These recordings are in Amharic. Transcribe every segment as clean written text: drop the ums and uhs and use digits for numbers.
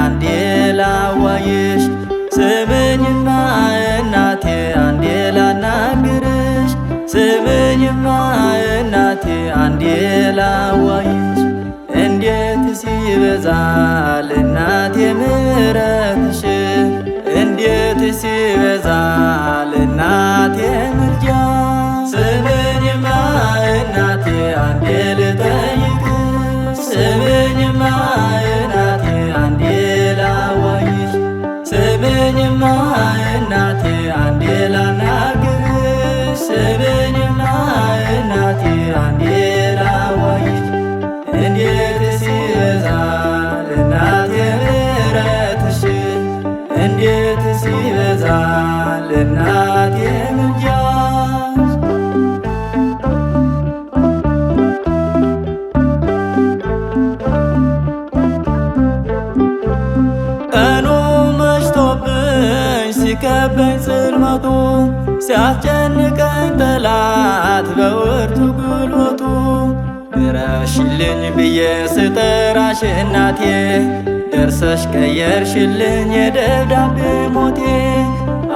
አንዴ ላዋይሽ ስምኝማ እናቴ አንዴ ላናግርሽ ስምኝማ እናቴ አንዴ ላዋይሽ እንዴት ሲበዛል እናቴ ምሕረትሽ እንዴት ሲበዛል እናቴ ምልጃ ስምኝማ እናቴ አንዴ ልጠይቅሽ ስምኝማ እናቴ አንዴ ላዋይሽ ስምኝማ እናቴ አንዴ ላናግርሽ ስምኝማ እናቴ አንዴ ላዋይሽ እንዴት ሲበዛል እናቴ ምሕረትሽ እንዴት ሲበዛል እናቴ ምልጃሽ ቀኑ መሽቶብኝ ሲከበኝ ጽልመቱ ሲያስጨንቀኝ ጠላት በብርቱ ጉልበቱ ድረሽልኝ ብዬ ስጠራሽ እናቴ ደርሰሽ ቀየርሽልኝ የደብዳቤ ሞቴ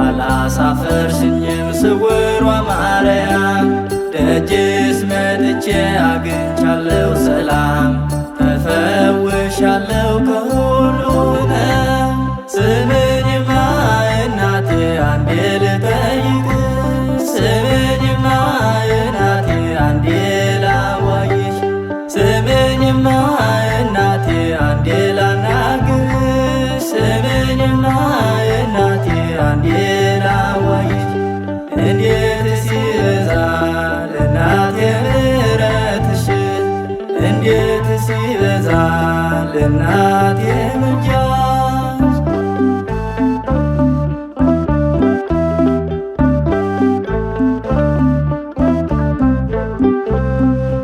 አላሳፈርሽኝም ስውሯ ማርያም ደጅስ መጥቼ አግኝቻለሁ ሰላም ተፈውሻለሁ ከሁሉ ሕመም ስምኝማ እናቴ አንዴ ልጠይቅሽ ስምኝማ እናቴ አንዴ ላዋይሽ ስምኝማ እናቴ አንዴ ላናግርሽ ስምኝማ እናቴ አንዴ ላዋይሽ እንዴት ሲበዛል እናቴ ምሕረትሽ እንዴት ሲበዛል እናቴ ምልጃሽ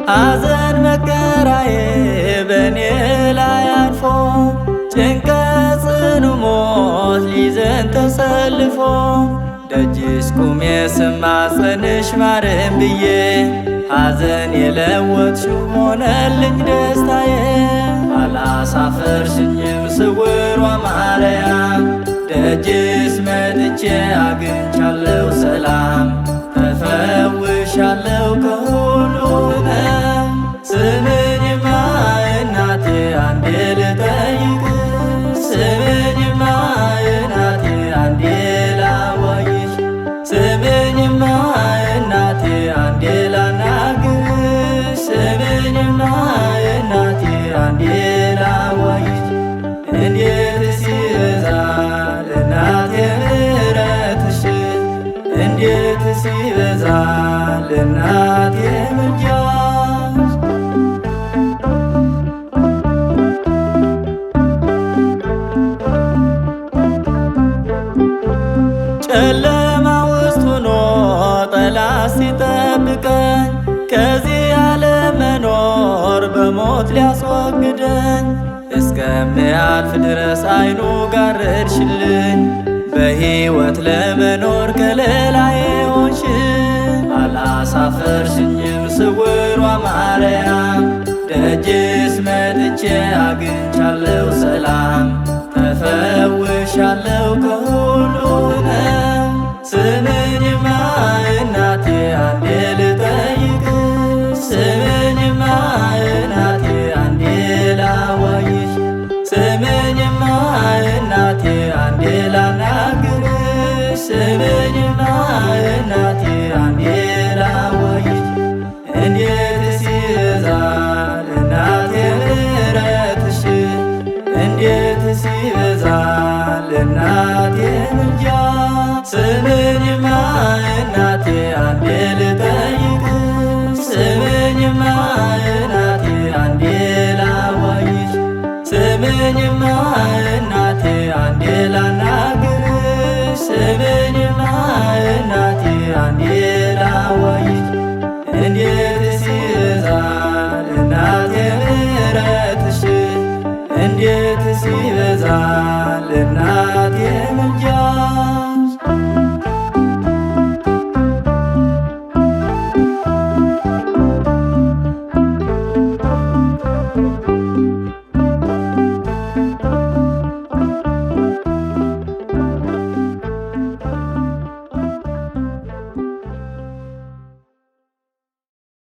ሐዘን መከራዬ በእኔ ላይ አልፎ ጭንቀት ጽኑ ሞት ሊይዘን ተሰልፎ ደጅሽ ቁሜ ስማጸንሽ ማረን ብዬ ሐዘን የለወጥሽው ሆነልኝ ደስታዬ አላሳፈርሽኝም ስውሯ ማርያም ደጅሽ መጥቼ አግኝቻለሁ ሰላም ተፈውሻለሁ ከሁሉ ሕመም ስምኝማ እናቴ አንዴ ልጠይቅሽ ስምኝማ እናቴ አንዴ ላዋይሽ ስምኝማ እናቴ አንዴ ላናግርሽ ስምኝማ እናቴ አንዴ ላዋይሽ እንዴት ሲበዛል እናቴ ምሕረትሽ እንዴት ሲበዛል እናቴ ምልጃሽ ጨለማ ውስጥ ሆኖ ጠላት ሲጠብቀኝ ከዚህ ዓለም መኖር በሞት ሊያስወግደኝ እስከሚያልፍ ድረስ አይኑ ጋረድሽልኝ በሕይወት ለመኖር ከለላዬ ሆንሽኝ አላሳፈርሽኝም ስውሯ ማርያም ደጅሽ መጥቼ አግኝቻለሁ ሰላም ተፈውሻለሁ ከሁሉ ሕመም ስምኝማ እናቴ አንዴ ልጠይቅሽ ስምኝማ እናቴ አንዴ ላዋይሽ ስምኝማ እናቴ አንዴ ላናግርሽ ስምኝማ እናቴ አንዴ ላዋይሽ እንዴት ሲበዛል እናቴ ምሕረትሽ እንዴት ሲበዛል እናቴ ምልጃሽ ስምኝማ እናቴ አንዴ ልጠይቅሽ ስምኝማ እናቴ አንዴ ላዋይሽ ስምኝማ እናቴ አንዴ ላናግርሽ ስምኝማ እናቴ አንዴ ላዋይሽ እንዴት ሲበዛል እናቴ ምሕረትሽ እንዴት ሲበዛል